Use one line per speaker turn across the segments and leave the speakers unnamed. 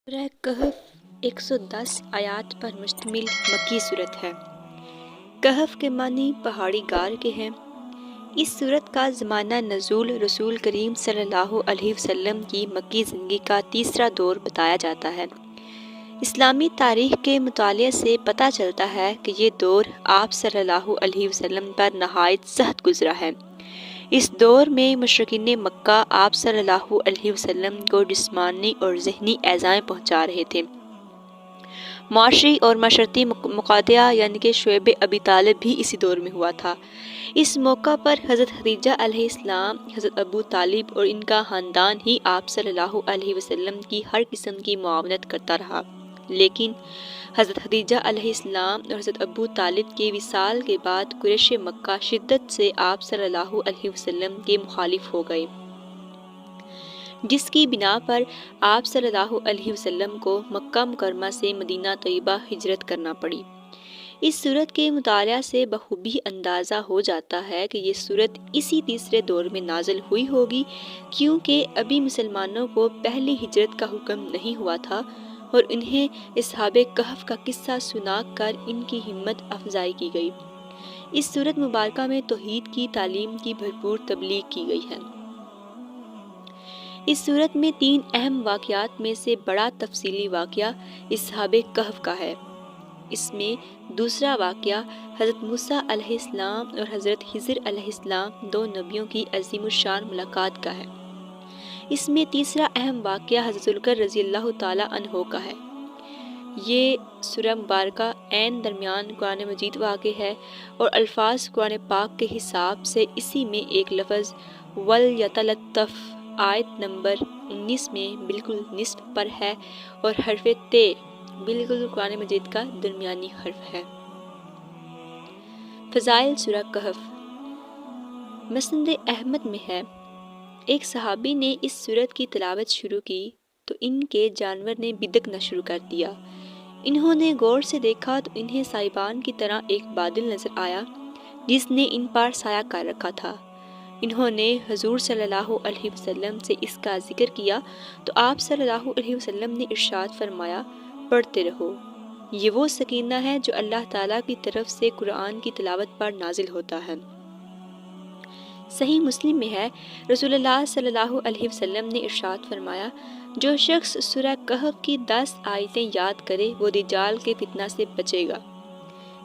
سورہ کہف 110 آیات پر مشتمل مکی صورت ہے۔ کہف کے معنی پہاڑی غار کے ہیں۔ اس صورت کا زمانہ نزول رسول کریم صلی اللہ علیہ وسلم کی مکی زندگی کا تیسرا دور بتایا جاتا ہے۔ اسلامی تاریخ کے مطالعے سے پتہ چلتا ہے کہ یہ دور آپ صلی اللہ علیہ وسلم پر نہایت سخت گزرا ہے۔ اس دور میں مشرکین مکہ آپ صلی اللہ علیہ وسلم کو جسمانی اور ذہنی ایذائیں پہنچا رہے تھے۔ معاشی اور معاشرتی مقاطعہ یعنی کہ شعیب ابی طالب بھی اسی دور میں ہوا تھا۔ اس موقع پر حضرت خدیجہ علیہ السلام، حضرت ابو طالب اور ان کا خاندان ہی آپ صلی اللہ علیہ وسلم کی ہر قسم کی معاونت کرتا رہا، لیکن حضرت خدیجہ علیہ السلام اور حضرت ابو طالب کے وصال کے بعد قریش مکہ شدت سے آپ صلی اللہ علیہ وسلم کے مخالف ہو گئے، جس کی بنا پر آپ صلی اللہ علیہ وسلم کو مکہ مکرمہ سے مدینہ طیبہ ہجرت کرنا پڑی۔ اس صورت کے مطالعہ سے بخوبی اندازہ ہو جاتا ہے کہ یہ صورت اسی تیسرے دور میں نازل ہوئی ہوگی، کیونکہ ابھی مسلمانوں کو پہلی ہجرت کا حکم نہیں ہوا تھا اور انہیں اصحاب کہف کا قصہ سنا کر ان کی ہمت افزائی کی گئی۔ اس صورت مبارکہ میں توحید کی تعلیم کی بھرپور تبلیغ کی گئی ہے۔ اس صورت میں 3 اہم واقعات میں سے بڑا تفصیلی واقعہ اصحاب کہف کا ہے۔ اس میں دوسرا واقعہ حضرت موسیٰ علیہ السلام اور حضرت خضر علیہ السلام 2 نبیوں کی عظیم الشان ملاقات کا ہے۔ اس میں تیسرا اہم واقعہ حضرت ذوالفقار رضی اللہ تعالی عنہ کا ہے۔ یہ سورہ مبارکہ عین درمیان قرآن مجید واقع ہے اور الفاظ قرآن پاک کے حساب سے اسی میں ایک لفظ وَلْيَتَلَطَّفْ آیت نمبر 19 میں بالکل نصف پر ہے اور حرف تے بالکل قرآن مجید کا درمیانی حرف ہے۔ فضائل سورہ کہف۔ مسند احمد میں ہے، ایک صحابی نے اس سورت کی تلاوت شروع کی تو ان کے جانور نے بدکنا شروع کر دیا۔ انہوں نے غور سے دیکھا تو انہیں سائبان کی طرح ایک بادل نظر آیا جس نے ان پر سایہ کر رکھا تھا۔ انہوں نے حضور صلی اللہ علیہ وسلم سے اس کا ذکر کیا تو آپ صلی اللہ علیہ وسلم نے ارشاد فرمایا، پڑھتے رہو، یہ وہ سکینہ ہے جو اللہ تعالیٰ کی طرف سے قرآن کی تلاوت پر نازل ہوتا ہے۔ صحیح مسلم میں ہے، رسول اللہ صلی اللہ علیہ وسلم نے ارشاد فرمایا، جو شخص سورہ کہف کی 10 آیتیں یاد کرے وہ دجال کے فتنہ سے بچے گا۔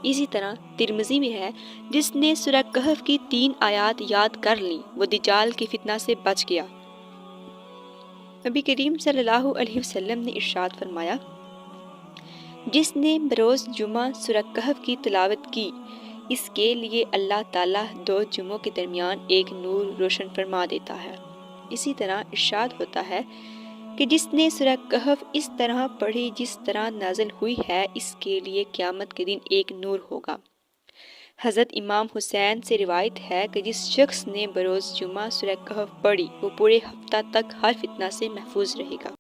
اسی طرح ترمذی میں ہے، جس نے سورہ کہف کی 3 آیات یاد کر لیں وہ دجال کی فتنہ سے بچ گیا۔ نبی کریم صلی اللہ علیہ وسلم نے ارشاد فرمایا، جس نے بروز جمعہ سورہ کہف کی تلاوت کی اس کے لیے اللہ تعالیٰ 2 جمعوں کے درمیان ایک نور روشن فرما دیتا ہے۔ اسی طرح ارشاد ہوتا ہے کہ جس نے سورہ کہف اس طرح پڑھی جس طرح نازل ہوئی ہے اس کے لیے قیامت کے دن ایک نور ہوگا۔ حضرت امام حسین سے روایت ہے کہ جس شخص نے بروز جمعہ سورہ کہف پڑھی وہ پورے ہفتہ تک ہر فتنہ سے محفوظ رہے گا۔